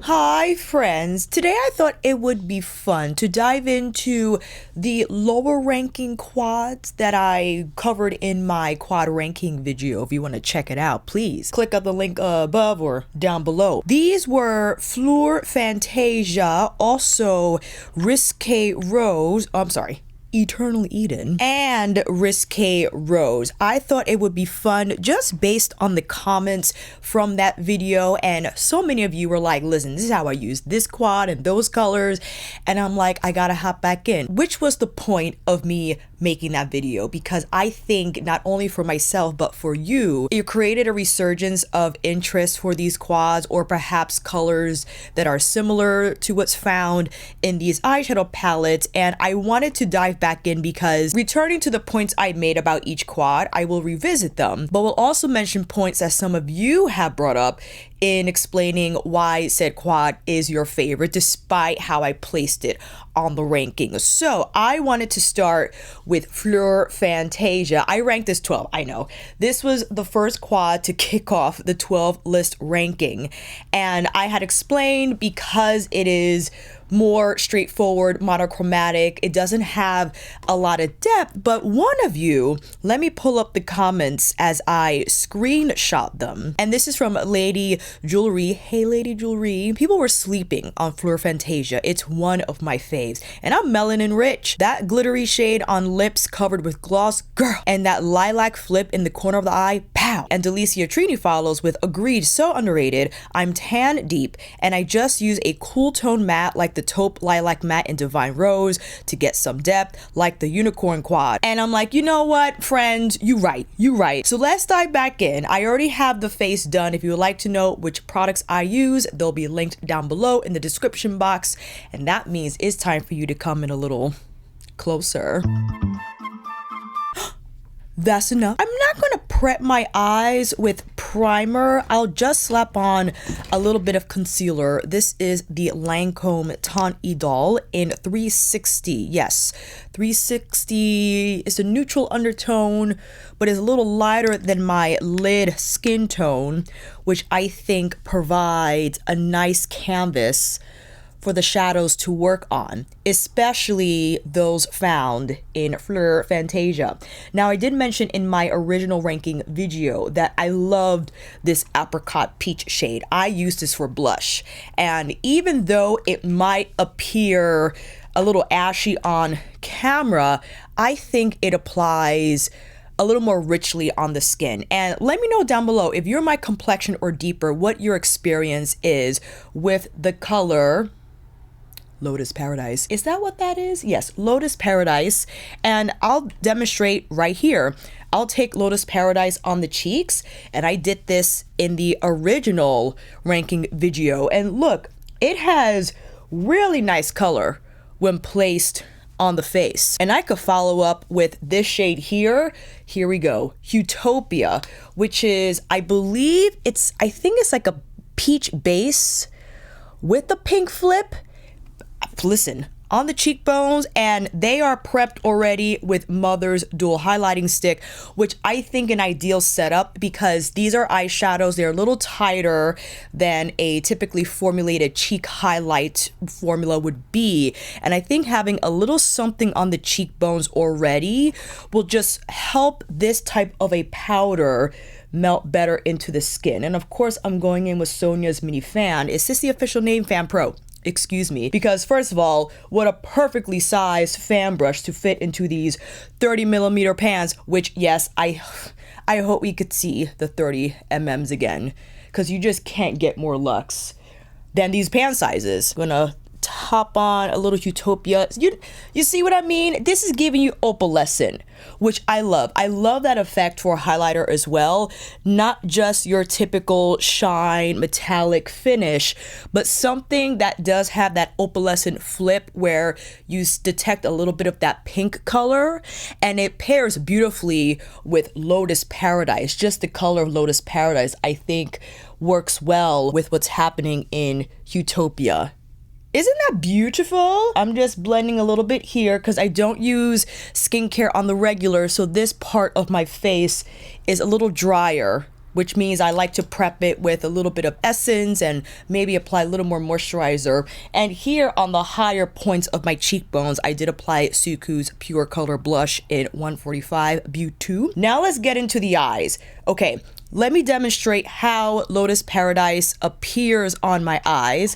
Hi friends, today I thought it would be fun to dive into the lower ranking quads that I covered in my quad ranking video. If you want to check it out, please click on the link above or down below. These were Fleur Fantasia, also Risque Rose, Eternal Eden, and Risque Rose. I thought it would be fun just based on the comments from that video, and so many of you were like, listen, this is how I use this quad and those colors, and I'm like, I gotta hop back in, which was the point of me making that video, because I think not only for myself but for you, it created a resurgence of interest for these quads, or perhaps colors that are similar to what's found in these eyeshadow palettes. And I wanted to dive back in because, returning to the points I made about each quad, I will revisit them, but will also mention points that some of you have brought up in explaining why said quad is your favorite despite how I placed it on the ranking. So I wanted to start with Fleur Fantasia. I ranked this 12, I know. This was the first quad to kick off the 12 list ranking, and I had explained because it is more straightforward, monochromatic, it doesn't have a lot of depth. But one of you, let me pull up the comments as I screenshot them, and this is from Lady Jewelry. Hey Lady Jewelry, people were sleeping on Fleur Fantasia. It's one of my faves, and I'm melanin rich. That glittery shade on lips covered with gloss, girl, and that lilac flip in the corner of the eye, pow. And Alicia Trini follows with, agreed, so underrated. I'm tan deep, and I just use a cool tone matte like the taupe lilac matte in Divine Rose to get some depth, like the unicorn quad. And I'm like, you know what, friend, you right. So let's dive back in. I already have the face done. If you would like to know which products I use, they'll be linked down below in the description box. And that means it's time for you to come in a little closer. That's enough. I'm not gonna prep my eyes with primer. I'll just slap on a little bit of concealer. This is the Lancome Teint Idole in 360. Yes, 360 is a neutral undertone, but is a little lighter than my lid skin tone, which I think provides a nice canvas for the shadows to work on, especially those found in Fleur Fantasia. Now, I did mention in my original ranking video that I loved this apricot peach shade. I used this for blush, and even though it might appear a little ashy on camera, I think it applies a little more richly on the skin. And let me know down below, if you're my complexion or deeper, what your experience is with the color Lotus Paradise. Is that what that is? Yes, Lotus Paradise. And I'll demonstrate right here. I'll take Lotus Paradise on the cheeks, and I did this in the original ranking video. And look, it has really nice color when placed on the face. And I could follow up with this shade here. Here we go. Utopia, which is, I think it's like a peach base with the pink flip. Listen, on the cheekbones, and they are prepped already with Mother's dual highlighting stick, which I think an ideal setup, because these are eyeshadows. They're a little tighter than a typically formulated cheek highlight formula would be, and I think having a little something on the cheekbones already will just help this type of a powder melt better into the skin. And of course, I'm going in with Sonia's Mini Fan. Is this the official name? Fan Pro. Excuse me, because first of all, what a perfectly sized fan brush to fit into these 30mm pans, which, yes, I hope we could see the 30mm again, because you just can't get more luxe than these pan sizes. I'm gonna top on a little Utopia. You see what I mean? This is giving you opalescent, which I love. I love that effect for a highlighter as well. Not just your typical shine metallic finish, but something that does have that opalescent flip where you detect a little bit of that pink color, and it pairs beautifully with Lotus Paradise. Just the color of Lotus Paradise, I think, works well with what's happening in Utopia. Isn't that beautiful? I'm just blending a little bit here because I don't use skincare on the regular, so this part of my face is a little drier which means I like to prep it with a little bit of essence and maybe apply a little more moisturizer. And here on the higher points of my cheekbones, I did apply Suku's Pure Color Blush in 145 Beauty 2. Now let's get into the eyes. Okay, let me demonstrate how Lotus Paradise appears on my eyes.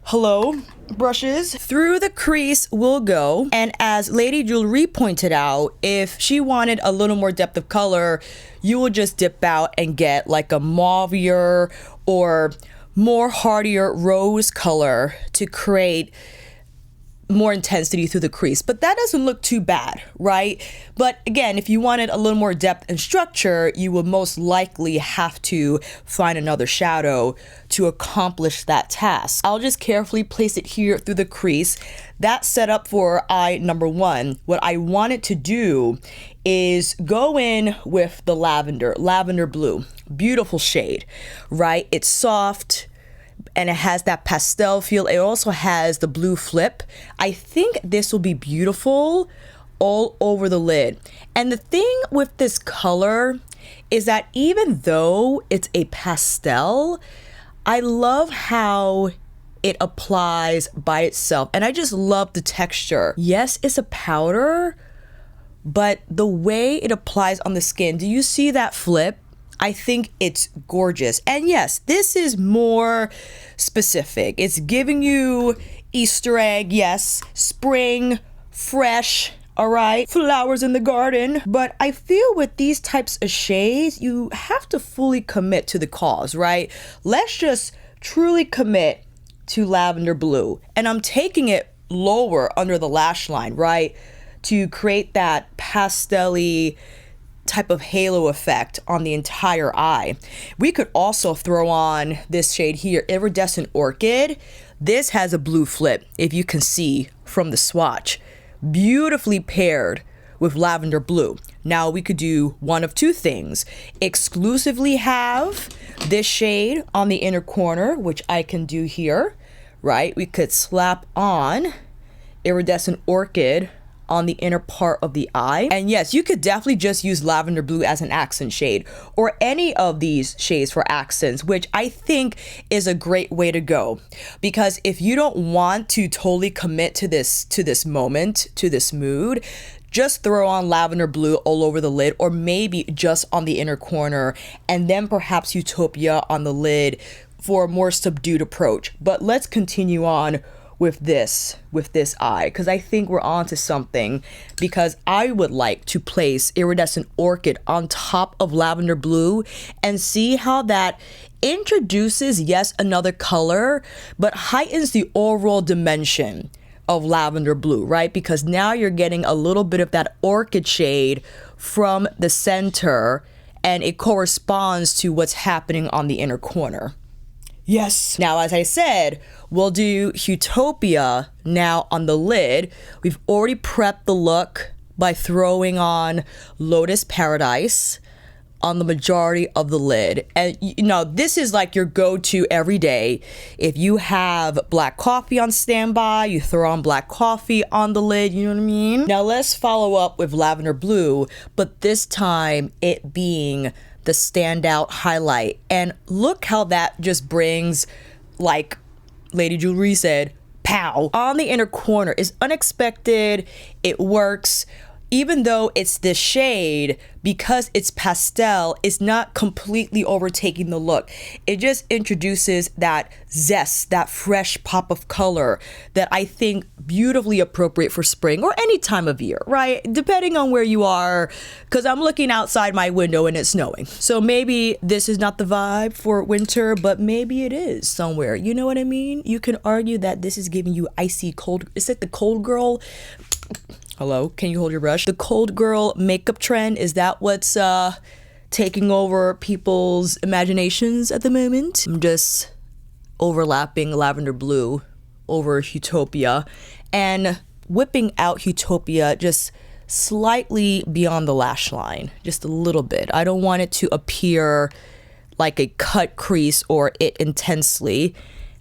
Hello, brushes. Through the crease we'll go, and as Lady Jewelry pointed out, if she wanted a little more depth of color, you will just dip out and get like a mauvier or more heartier rose color to create more intensity through the crease. But that doesn't look too bad, right? But again, if you wanted a little more depth and structure, you will most likely have to find another shadow to accomplish that task. I'll just carefully place it here through the crease. That's set up for eye number 1. What I wanted to do is go in with the lavender blue. Beautiful shade, right? It's soft, and it has that pastel feel. It also has the blue flip. I think this will be beautiful all over the lid. And the thing with this color is that even though it's a pastel, I love how it applies by itself. And I just love the texture. Yes, it's a powder, but the way it applies on the skin, do you see that flip? I think it's gorgeous. And yes, this is more specific. It's giving you Easter egg, yes, spring, fresh, all right, flowers in the garden. But I feel with these types of shades, you have to fully commit to the cause, right? Let's just truly commit to lavender blue. And I'm taking it lower under the lash line, right? To create that pastel-y type of halo effect on the entire eye. We could also throw on this shade here, Iridescent Orchid. This has a blue flip, if you can see from the swatch. Beautifully paired with lavender blue. Now we could do one of two things. Exclusively have this shade on the inner corner, which I can do here, right? We could slap on Iridescent Orchid on the inner part of the eye. And yes, you could definitely just use lavender blue as an accent shade, or any of these shades for accents, which I think is a great way to go. Because if you don't want to totally commit to this moment, to this mood, just throw on lavender blue all over the lid, or maybe just on the inner corner, and then perhaps Utopia on the lid for a more subdued approach. But let's continue on with this eye, because I think we're on to something, because I would like to place Iridescent Orchid on top of lavender blue and see how that introduces, yes, another color, but heightens the overall dimension of lavender blue, right? Because now you're getting a little bit of that orchid shade from the center, and it corresponds to what's happening on the inner corner. Yes. Now, as I said, we'll do Utopia now on the lid. We've already prepped the look by throwing on Lotus Paradise on the majority of the lid. And you know, this is like your go-to every day. If you have black coffee on standby, you throw on black coffee on the lid, you know what I mean? Now let's follow up with lavender blue, but this time it being the standout highlight. And look how that just brings, like Lady Jewelry said, pow. On the inner corner is unexpected. It works. Even though it's this shade, because it's pastel, it's not completely overtaking the look. It just introduces that zest, that fresh pop of color that I think beautifully appropriate for spring or any time of year, right? Depending on where you are, because I'm looking outside my window and it's snowing. So maybe this is not the vibe for winter, but maybe it is somewhere. You know what I mean? You can argue that this is giving you icy cold. Is it the cold girl? Hello, can you hold your brush? The cold girl makeup trend, is that what's taking over people's imaginations at the moment? I'm just overlapping lavender blue over Utopia and whipping out Utopia just slightly beyond the lash line, just a little bit. I don't want it to appear like a cut crease or it intensely.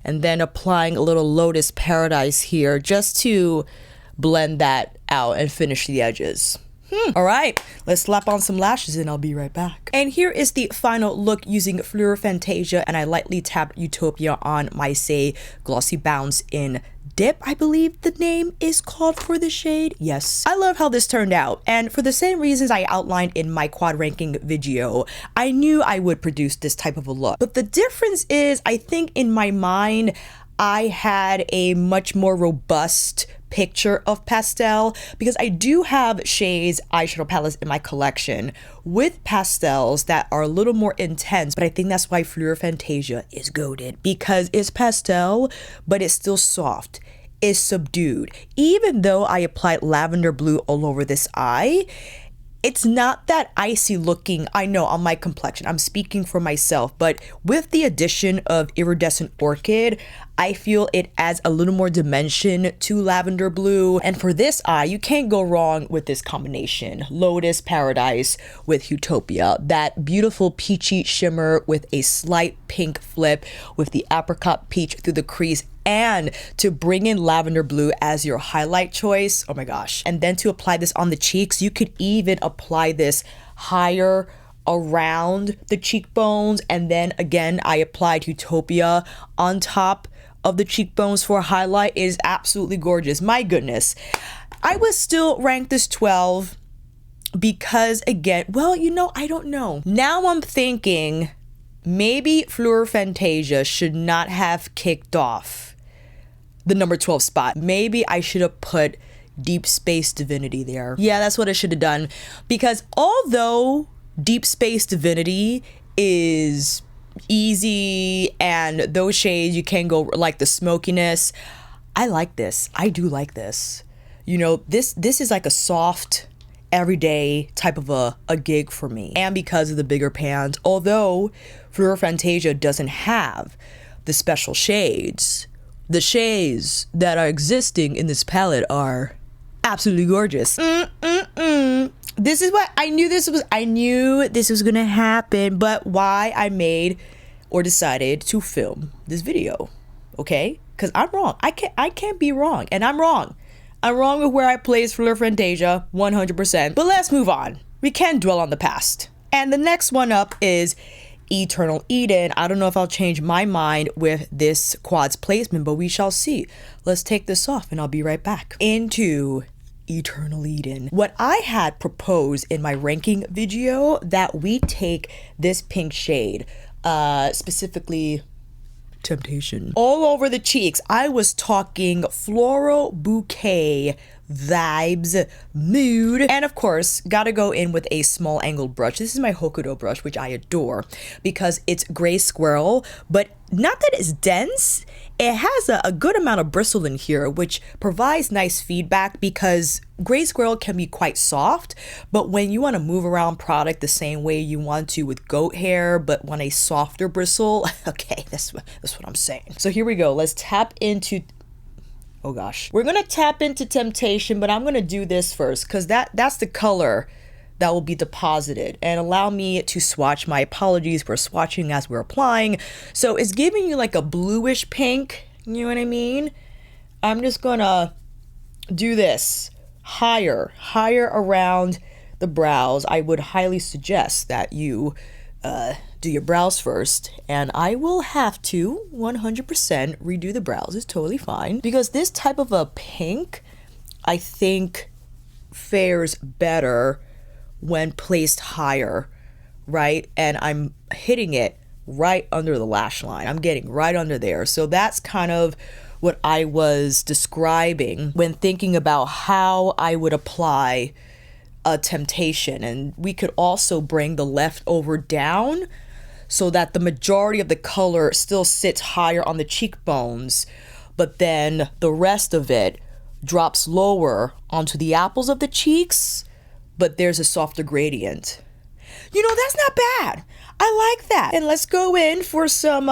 And then applying a little Lotus Paradise here just to blend that out and finish the edges. All right, let's slap on some lashes and I'll be right back. And here is the final look using Fleur Fantasia, and I lightly tapped Utopia on my Say Glossy Bounce in Dip, I believe the name is called for the shade. Yes, I love how this turned out, and for the same reasons I outlined in my quad ranking video, I knew I would produce this type of a look. But the difference is, I think in my mind, I had a much more robust picture of pastel, because I do have shades, eyeshadow palettes in my collection with pastels that are a little more intense, but I think that's why Fleur Fantasia is goated, because it's pastel, but it's still soft, it's subdued. Even though I applied lavender blue all over this eye, it's not that icy looking, I know, on my complexion. I'm speaking for myself, but with the addition of Iridescent Orchid, I feel it adds a little more dimension to lavender blue. And for this eye, you can't go wrong with this combination. Lotus Paradise with Utopia. That beautiful peachy shimmer with a slight pink flip with the apricot peach through the crease, and to bring in lavender blue as your highlight choice. Oh my gosh. And then to apply this on the cheeks, you could even apply this higher around the cheekbones. And then again, I applied Utopia on top of the cheekbones for a highlight. It is absolutely gorgeous. My goodness. I would still rank this 12 because again, well, you know, I don't know. Now I'm thinking maybe Fleur Fantasia should not have kicked off the number 12 spot. Maybe I should have put Deep Space Divinity there. Yeah, that's what I should have done, because although Deep Space Divinity is easy and those shades you can go like the smokiness, I like this. I do like this. You know, this is like a soft everyday type of a gig for me, and because of the bigger pans, although Fleur Fantasia doesn't have the special shades, the shades that are existing in this palette are absolutely gorgeous. This is what I knew this was gonna happen, but why I made or decided to film this video, okay? Because I'm wrong. I can't be wrong, and I'm wrong. I'm wrong with where I placed Fleur Fantasia, 100%. But let's move on. We can't dwell on the past. And the next one up is Eternal Eden. I don't know if I'll change my mind with this quad's placement, but we shall see. Let's take this off and I'll be right back. Into Eternal Eden. What I had proposed in my ranking video that we take this pink shade, specifically Temptation, all over the cheeks. I was talking floral bouquet vibes, mood, and of course gotta go in with a small angled brush. This is my Hokuto brush, which I adore because it's gray squirrel, but not that it's dense. It has a good amount of bristle in here, which provides nice feedback because gray squirrel can be quite soft, but when you want to move around product the same way you want to with goat hair, but want a softer bristle, okay, that's what I'm saying. So here we go. Let's tap into, oh gosh, we're gonna tap into Temptation, but I'm gonna do this first because that's the color that will be deposited, and allow me to swatch. My apologies for swatching as we're applying. So it's giving you like a bluish pink, you know what I mean? I'm just gonna do this higher around the brows. I would highly suggest that you do your brows first, and I will have to 100% redo the brows. It's totally fine because this type of a pink, I think, fares better when placed higher, right? And I'm hitting it right under the lash line. I'm getting right under there. So that's kind of what I was describing when thinking about how I would apply a Temptation. And we could also bring the leftover down so that the majority of the color still sits higher on the cheekbones, but then the rest of it drops lower onto the apples of the cheeks, but there's a softer gradient. You know, that's not bad. I like that. And let's go in for some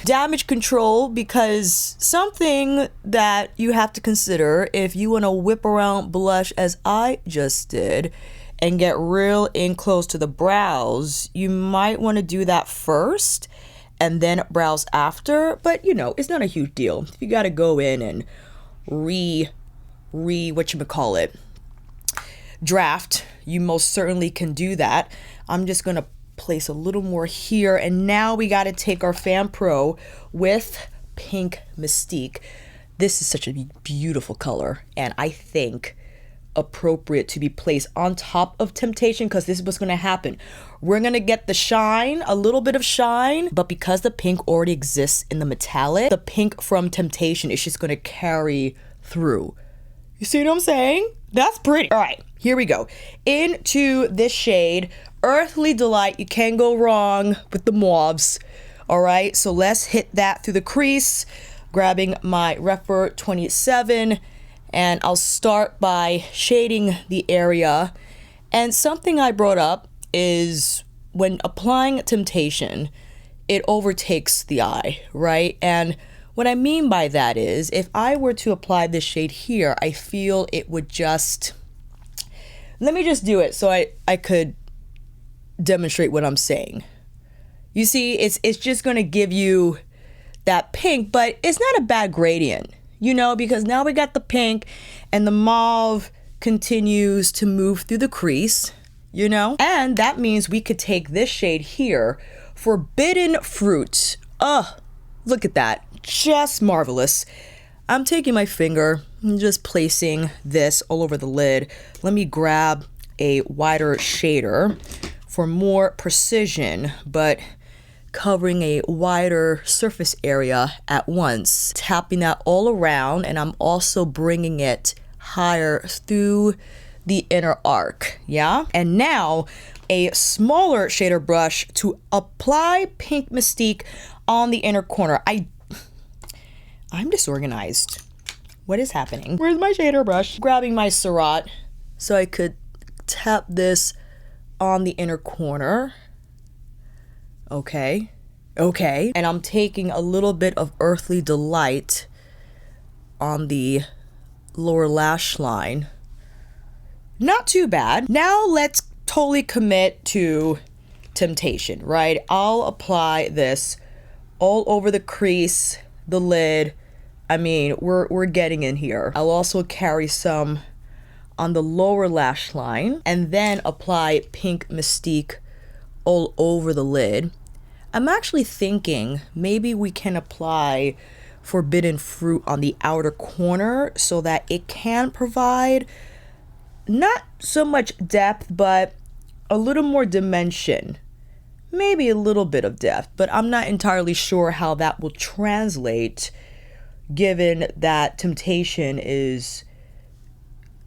damage control, because something that you have to consider if you want to whip around blush as I just did and get real in close to the brows, you might want to do that first and then brows after. But you know, it's not a huge deal. If you got to go in and whatchamacallit, draft, you most certainly can do that. I'm just gonna place a little more here, and now we got to take our Fan Pro with Pink Mystique. This is such a beautiful color, and I think appropriate to be placed on top of Temptation, because this is what's going to happen. We're going to get the shine, a little bit of shine, but because the pink already exists in the metallic, the pink from Temptation is just going to carry through. You see what I'm saying? That's pretty. All right, here we go. Into this shade, Earthly Delight. You can't go wrong with the mauves. All right, so let's hit that through the crease, grabbing my Rephr 27, and I'll start by shading the area. And something I brought up is when applying Temptation, it overtakes the eye, right? And what I mean by that is, if I were to apply this shade here, I feel it would just, let me just do it so I could demonstrate what I'm saying. You see, it's just going to give you that pink, but it's not a bad gradient, you know, because now we got the pink and the mauve continues to move through the crease, you know, and that means we could take this shade here, Forbidden Fruit. Oh, look at that. Just marvelous. I'm taking my finger and just placing this all over the lid. Let me grab a wider shader for more precision, but covering a wider surface area at once, tapping that all around, and I'm also bringing it higher through the inner arc, yeah? And now a smaller shader brush to apply Pink Mystique on the inner corner. I'm disorganized. What is happening? Where's my shader brush? Grabbing my Surratt so I could tap this on the inner corner. Okay. And I'm taking a little bit of Earthly Delight on the lower lash line. Not too bad. Now let's totally commit to Temptation, right? I'll apply this all over the crease, the lid. I mean, we're getting in here. I'll also carry some on the lower lash line and then apply Pink Mystique all over the lid. I'm actually thinking maybe we can apply Forbidden Fruit on the outer corner so that it can provide not so much depth, but a little more dimension. Maybe a little bit of depth, but I'm not entirely sure how that will translate given that Temptation is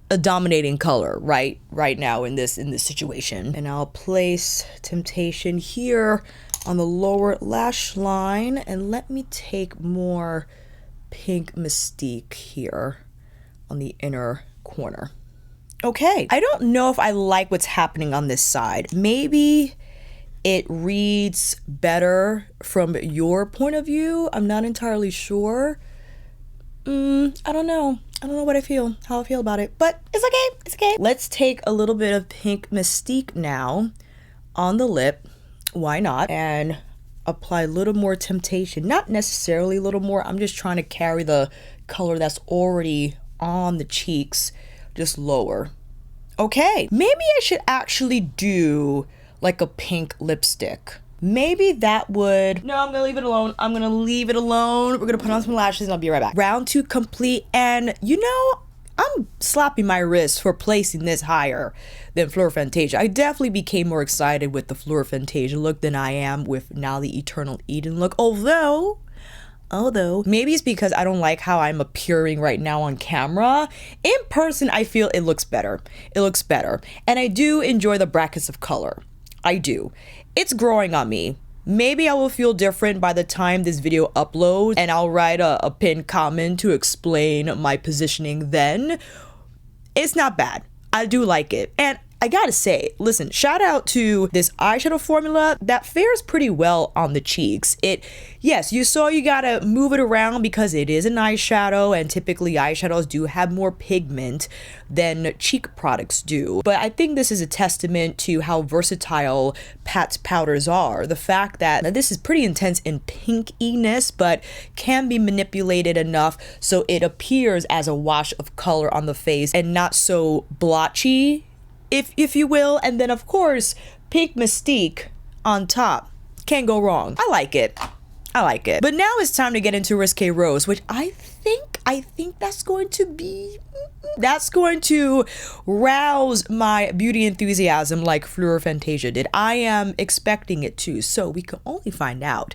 a dominating color right now in this situation. And I'll place Temptation here on the lower lash line, and let me take more Pink Mystique here on the inner corner. Okay, I don't know if I like what's happening on this side. Maybe it reads better from your point of view. I'm not entirely sure. I don't know how I feel about it, but it's okay. Let's take a little bit of Pink Mystique now on the lip. Why not? And apply a little more Temptation. Not necessarily a little more. I'm just trying to carry the color that's already on the cheeks just lower. Okay, maybe I should actually do like a pink lipstick. Maybe that would... No, I'm gonna leave it alone. We're gonna put on some lashes and I'll be right back. Round 2 complete, and you know, I'm slapping my wrist for placing this higher than Fleur Fantasia. I definitely became more excited with the Fleur Fantasia look than I am with now the Eternal Eden look. Although, maybe it's because I don't like how I'm appearing right now on camera. In person, I feel it looks better. And I do enjoy the brackets of color. I do. It's growing on me. Maybe I will feel different by the time this video uploads, and I'll write a pinned comment to explain my positioning then. It's not bad. I do like it. And I gotta say, listen, shout out to this eyeshadow formula that fares pretty well on the cheeks. Yes, you gotta move it around because it is an eyeshadow, and typically eyeshadows do have more pigment than cheek products do. But I think this is a testament to how versatile Pat's powders are. The fact that this is pretty intense in pinkiness, but can be manipulated enough so it appears as a wash of color on the face and not so blotchy if you will. And then of course, Pink Mystique on top. Can't go wrong. I like it. I like it. But now it's time to get into Risque Rose, which I think that's going to rouse my beauty enthusiasm like Fleur Fantasia did. I am expecting it to, so we can only find out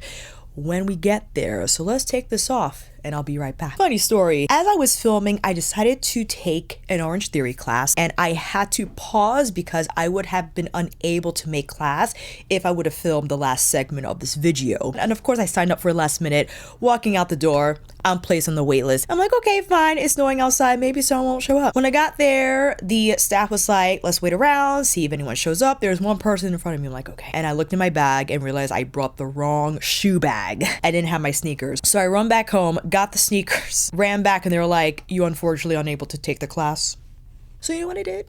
when we get there. So let's take this off and I'll be right back. Funny story, as I was filming, I decided to take an Orange Theory class and I had to pause because I would have been unable to make class if I would have filmed the last segment of this video. And of course I signed up for last minute. Walking out the door, I'm placed on the wait list. I'm like, okay, fine, it's snowing outside, maybe someone won't show up. When I got there, the staff was like, let's wait around, see if anyone shows up. There's one person in front of me. I'm like, okay. And I looked in my bag and realized I brought the wrong shoe bag. I didn't have my sneakers. So I run back home, got the sneakers, ran back, and they were like, you unfortunately unable to take the class. So you know what I did?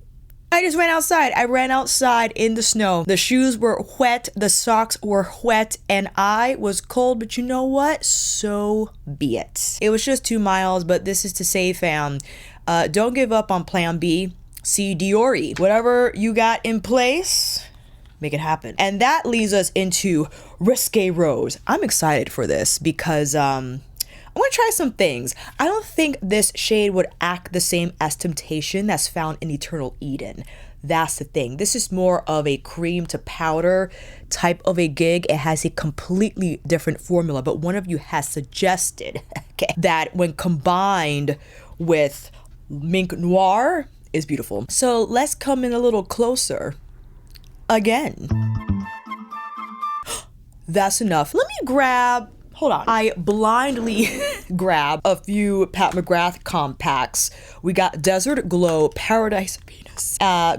I just ran outside. I ran outside in the snow. The shoes were wet, the socks were wet, and I was cold, but you know what? So be it. It was just 2 miles, but this is to say, fam, don't give up on plan B. See Diori. Whatever you got in place, make it happen. And that leads us into Risque Rose. I'm excited for this because I'm gonna try some things. I don't think this shade would act the same as Temptation that's found in Eternal Eden. That's the thing. This is more of a cream to powder type of a gig. It has a completely different formula, but one of you has suggested okay, that when combined with Mink Noir is beautiful. So let's come in a little closer again. That's enough. Let me grab, hold on. I blindly grab a few Pat McGrath compacts. We got Desert Glow, Paradise Venus,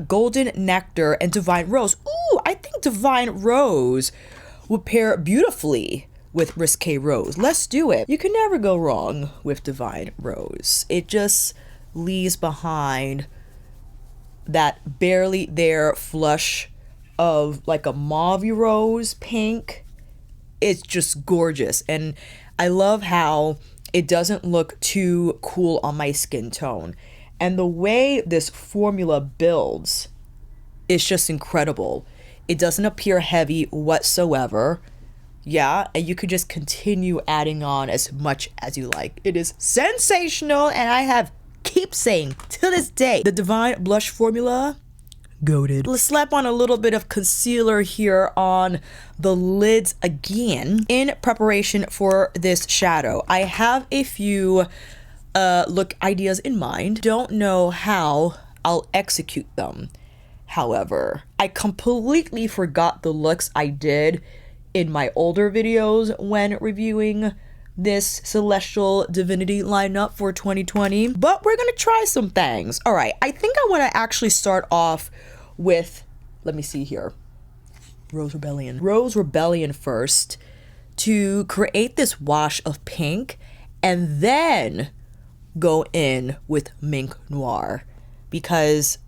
Golden Nectar, and Divine Rose. Ooh, I think Divine Rose would pair beautifully with Risque Rose. Let's do it. You can never go wrong with Divine Rose. It just leaves behind that barely there flush of like a mauve rose pink. It's just gorgeous, and I love how it doesn't look too cool on my skin tone, and the way this formula builds is just incredible. It doesn't appear heavy whatsoever. Yeah, and you could just continue adding on as much as you like. It is sensational, and I keep saying to this day, the Divine Blush formula, goated. Let's slap on a little bit of concealer here on the lids again in preparation for this shadow. I have a few look ideas in mind. Don't know how I'll execute them. However, I completely forgot the looks I did in my older videos when reviewing this Celestial Divinity lineup for 2020, but we're gonna try some things. All right, I think I want to actually start off with, let me see here, Rose Rebellion first, to create this wash of pink, and then go in with Mink Noir, because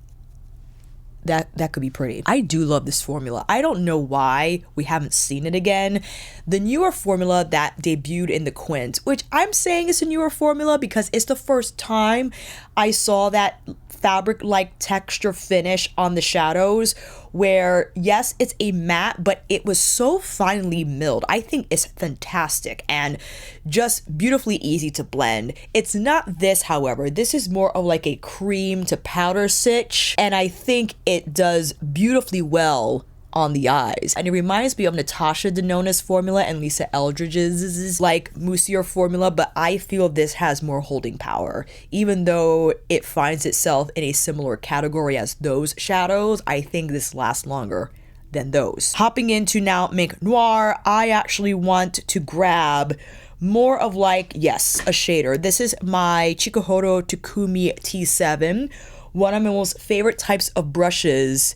that could be pretty. I do love this formula. I don't know why we haven't seen it again. The newer formula that debuted in the Quint, which I'm saying is a newer formula because it's the first time I saw that fabric-like texture finish on the shadows, where yes, it's a matte, but it was so finely milled. I think it's fantastic and just beautifully easy to blend. It's not this, however. This is more of like a cream to powder sitch, and I think it does beautifully well on the eyes. And it reminds me of Natasha Denona's formula and Lisa Eldridge's like moussier formula, but I feel this has more holding power. Even though it finds itself in a similar category as those shadows, I think this lasts longer than those. Hopping into now Mink Noir, I actually want to grab more of like, yes, a shader. This is my Tuckahoe Takumi T7, one of my most favorite types of brushes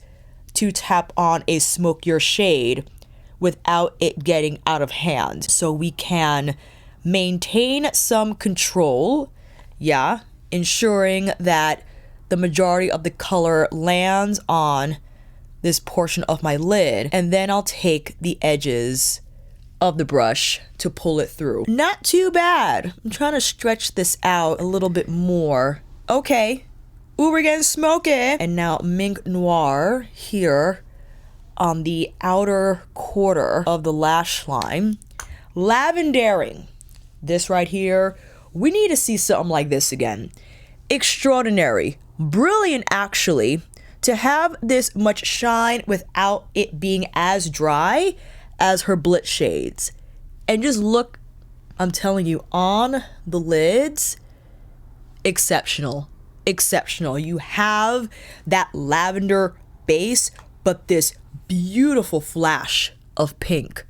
to tap on a smokier shade without it getting out of hand, so we can maintain some control, yeah, ensuring that the majority of the color lands on this portion of my lid, and then I'll take the edges of the brush to pull it through. Not too bad. I'm trying to stretch this out a little bit more. Okay. Ooh, we're getting smoky. And now Mink Noir here on the outer quarter of the lash line. Lavendering. This right here. We need to see something like this again. Extraordinary. Brilliant, actually, to have this much shine without it being as dry as her Blitz shades. And just look, I'm telling you, on the lids, exceptional. Exceptional. You have that lavender base, but this beautiful flash of pink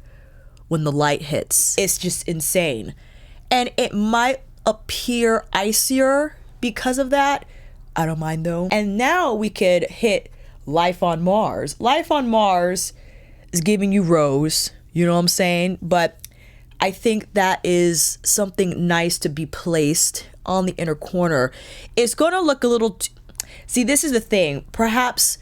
when the light hits. It's just insane. And it might appear icier because of that. I don't mind though. And now we could hit Life on Mars. Life on Mars is giving you rose, you know what I'm saying? But I think that is something nice to be placed on the inner corner. It's going to look a little... See, this is the thing. Perhaps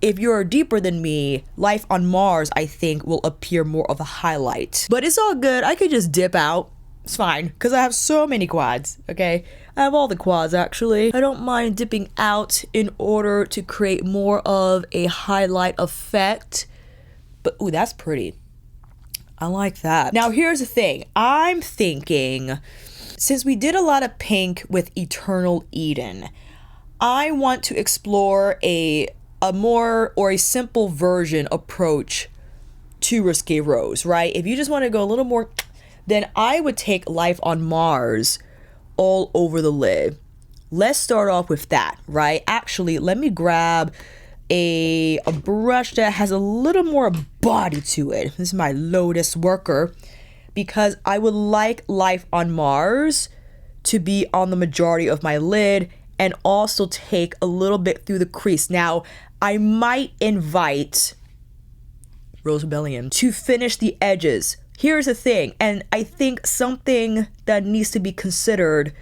if you're deeper than me, Life on Mars, I think, will appear more of a highlight. But it's all good. I could just dip out. It's fine, because I have so many quads, okay? I have all the quads, actually. I don't mind dipping out in order to create more of a highlight effect. But, ooh, that's pretty. I like that. Now, here's the thing. I'm thinking, since we did a lot of pink with Eternal Eden, I want to explore a more or a simple version approach to Risque Rose, right? If you just want to go a little more, then I would take Life on Mars all over the lid. Let's start off with that, right? Actually, let me grab a brush that has a little more body to it. This is my Lotus Worker, because I would like Life on Mars to be on the majority of my lid and also take a little bit through the crease. Now, I might invite Rose Rebellion to finish the edges. Here's the thing, and I think something that needs to be considered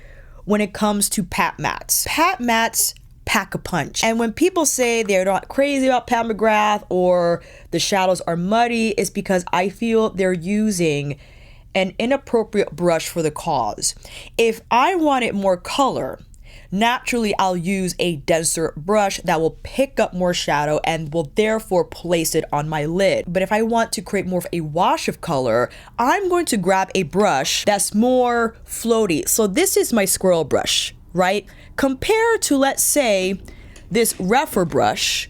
when it comes to Pat Mattes. Pat Mattes pack a punch. And when people say they're not crazy about Pat McGrath or the shadows are muddy, it's because I feel they're using an inappropriate brush for the cause. If I wanted more color, naturally I'll use a denser brush that will pick up more shadow and will therefore place it on my lid. But if I want to create more of a wash of color, I'm going to grab a brush that's more floaty. So this is my squirrel brush, right? Compared to, let's say, this Rephr brush,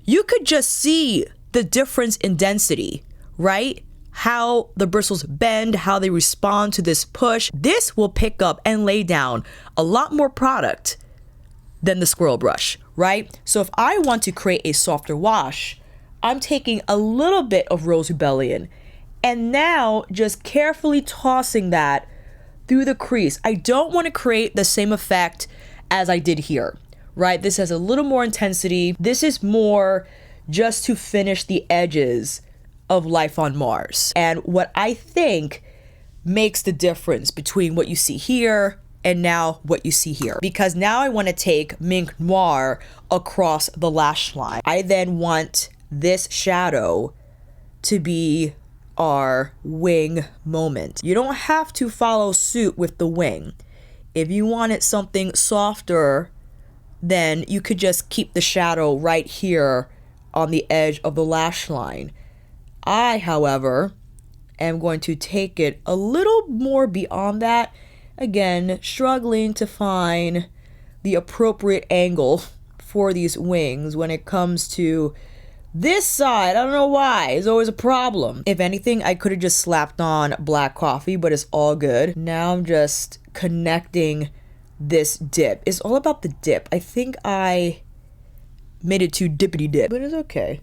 you could just see the difference in density, right? How the bristles bend, how they respond to this push. This will pick up and lay down a lot more product than the squirrel brush, right? So if I want to create a softer wash, I'm taking a little bit of Rose Rebellion and now just carefully tossing that through the crease. I don't want to create the same effect as I did here, right? This has a little more intensity. This is more just to finish the edges of Life on Mars. And what I think makes the difference between what you see here and now what you see here. Because now I want to take Mink Noir across the lash line. I then want this shadow to be our wing moment. You don't have to follow suit with the wing. If you wanted something softer, then you could just keep the shadow right here on the edge of the lash line. I, however, am going to take it a little more beyond that. Again, struggling to find the appropriate angle for these wings when it comes to this side. I don't know why. It's always a problem. If anything, I could have just slapped on black coffee, but it's all good. Now I'm just connecting this dip. It's all about the dip. I think I made it too dippity dip, but it's okay.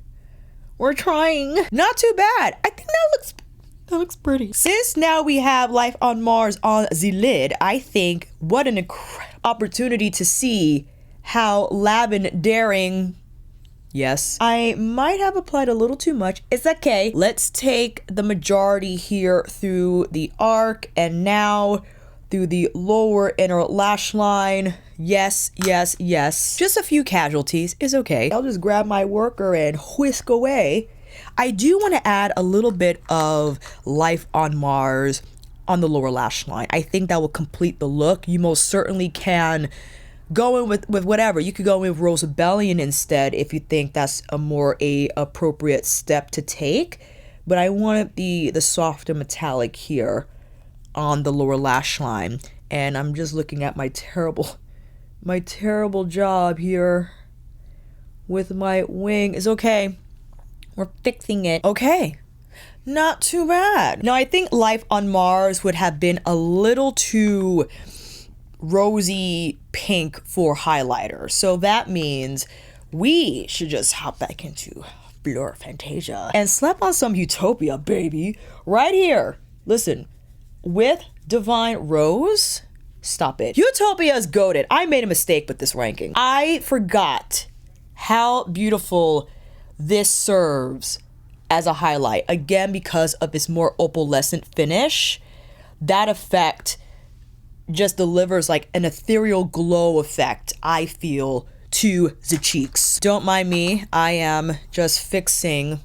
We're trying. Not too bad. I think that looks pretty. Since now we have Life on Mars on the lid, I think what an incredible opportunity to see how lavendering. Yes, I might have applied a little too much. It's okay. Let's take the majority here through the arc and now through the lower inner lash line. Yes, yes, yes. Just a few casualties is okay. I'll just grab my worker and whisk away. I do want to add a little bit of Life on Mars on the lower lash line. I think that will complete the look. You most certainly can go in with whatever. You could go in with Rose Rebellion instead if you think that's a more appropriate step to take. But I wanted the softer metallic here on the lower lash line. And I'm just looking at my terrible job here with my wing. It's okay. We're fixing it. Okay. Not too bad. Now, I think Life on Mars would have been a little too rosy pink for highlighter. So that means we should just hop back into Fleur Fantasia and slap on some Utopia, baby. Right here. Listen, with Divine Rose, stop it. Utopia is goated. I made a mistake with this ranking. I forgot how beautiful this serves as a highlight. Again, because of its more opalescent finish, that effect just delivers like an ethereal glow effect, I feel, to the cheeks. Don't mind me. I am just fixing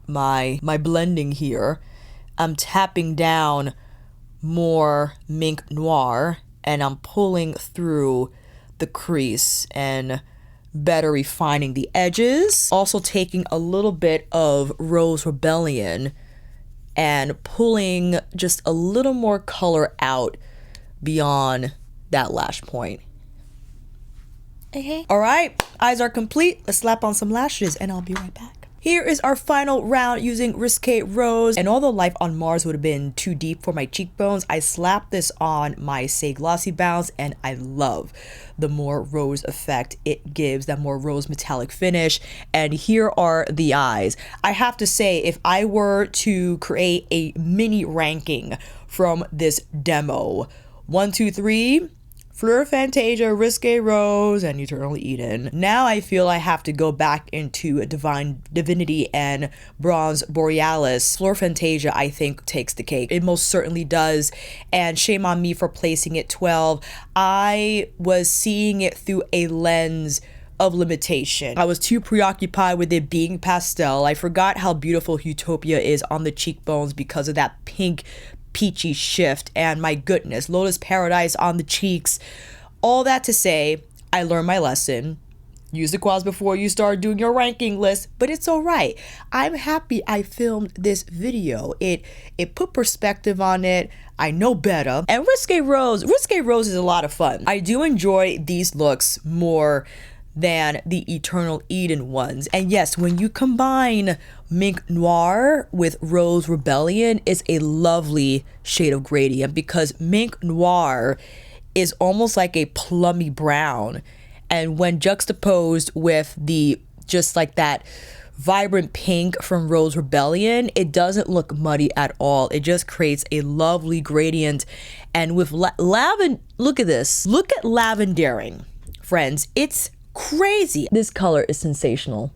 my blending here. I'm tapping down more Mink Noir and I'm pulling through the crease and better refining the edges. Also taking a little bit of Rose Rebellion and pulling just a little more color out beyond that lash point. All right, eyes are complete. Let's slap on some lashes and I'll be right back. Here is our final round using Risque Rose. And although Life on Mars would have been too deep for my cheekbones, I slapped this on my Say Glossy Bounce and I love the more rose effect it gives, that more rose metallic finish. And here are the eyes. I have to say, if I were to create a mini ranking from this demo, 1, 2, 3, Fleur Fantasia, Risque Rose, and Eternal Eden. Now I feel I have to go back into Divinity and Bronze Borealis. Fleur Fantasia, I think, takes the cake. It most certainly does, and shame on me for placing it 12. I was seeing it through a lens of limitation. I was too preoccupied with it being pastel. I forgot how beautiful Utopia is on the cheekbones because of that pink peachy shift, and my goodness, Lotus Paradise on the cheeks. All that to say, I learned my lesson. Use the quads before you start doing your ranking list, but it's all right. I'm happy I filmed this video. It put perspective on it. I know better. And Risque Rose is a lot of fun. I do enjoy these looks more than the Eternal Eden ones. And yes, when you combine Mink Noir with Rose Rebellion, it's a lovely shade of gradient because Mink Noir is almost like a plummy brown. And when juxtaposed with the just like that vibrant pink from Rose Rebellion, it doesn't look muddy at all. It just creates a lovely gradient. And with lavender, look at this. Look at lavendering, friends. It's crazy. This color is sensational.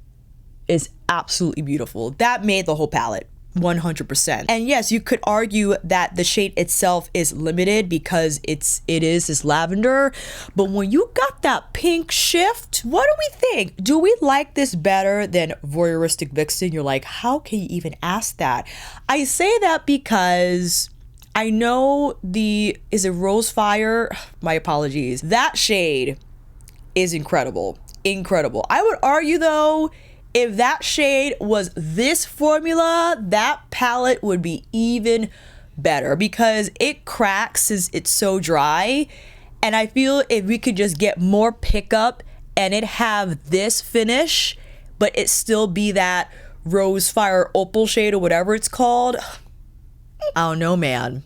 It's absolutely beautiful. That made the whole palette 100%. And yes, you could argue that the shade itself is limited because it is this lavender, but when you got that pink shift, what do we think? Do we like this better than Voyeuristic Vixen? You're like, how can you even ask that? I say that because I know is it Rose Fire? My apologies. That shade is incredible. I would argue though, if that shade was this formula, that palette would be even better because it cracks as it's so dry. And I feel if we could just get more pickup and it have this finish, but it still be that Rose Fire opal shade or whatever it's called. I don't know, man.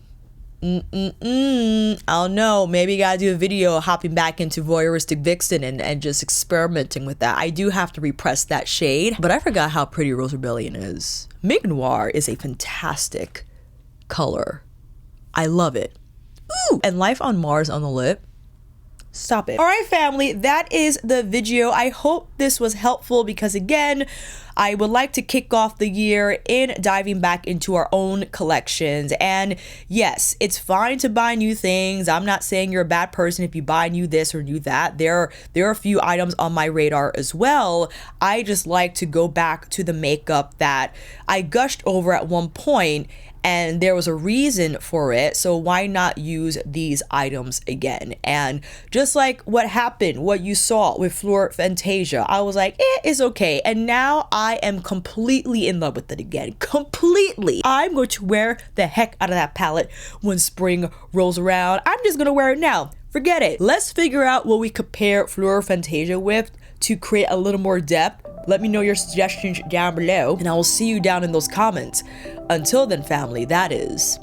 I don't know. Maybe you gotta do a video hopping back into Voyeuristic Vixen and just experimenting with that. I do have to repress that shade, but I forgot how pretty Rose Rebellion is. Mink Noir is a fantastic color. I love it. Ooh! And Life on Mars on the lip. Stop it. All right, family, that is the video. I hope this was helpful because again, I would like to kick off the year in diving back into our own collections. And yes, it's fine to buy new things. I'm not saying you're a bad person if you buy new this or new that. There are a few items on my radar as well. I just like to go back to the makeup that I gushed over at one point and there was a reason for it, so why not use these items again? And just like what happened, what you saw with Fleur Fantasia, I was like, it's okay. And now I am completely in love with it again. Completely. I'm going to wear the heck out of that palette when spring rolls around. I'm just gonna wear it now. Forget it. Let's figure out what we compare Fleur Fantasia with to create a little more depth. Let me know your suggestions down below, and I will see you down in those comments. Until then, family, that is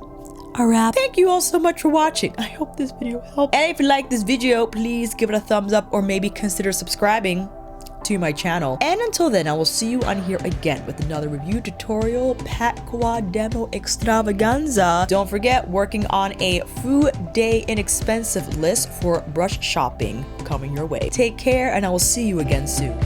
a wrap. Thank you all so much for watching. I hope this video helped. And if you like this video, please give it a thumbs up or maybe consider subscribing to my channel. And until then, I will see you on here again with another review tutorial pack quad demo extravaganza. Don't forget, working on a food day inexpensive list for brush shopping coming your way. Take care, and I will see you again soon.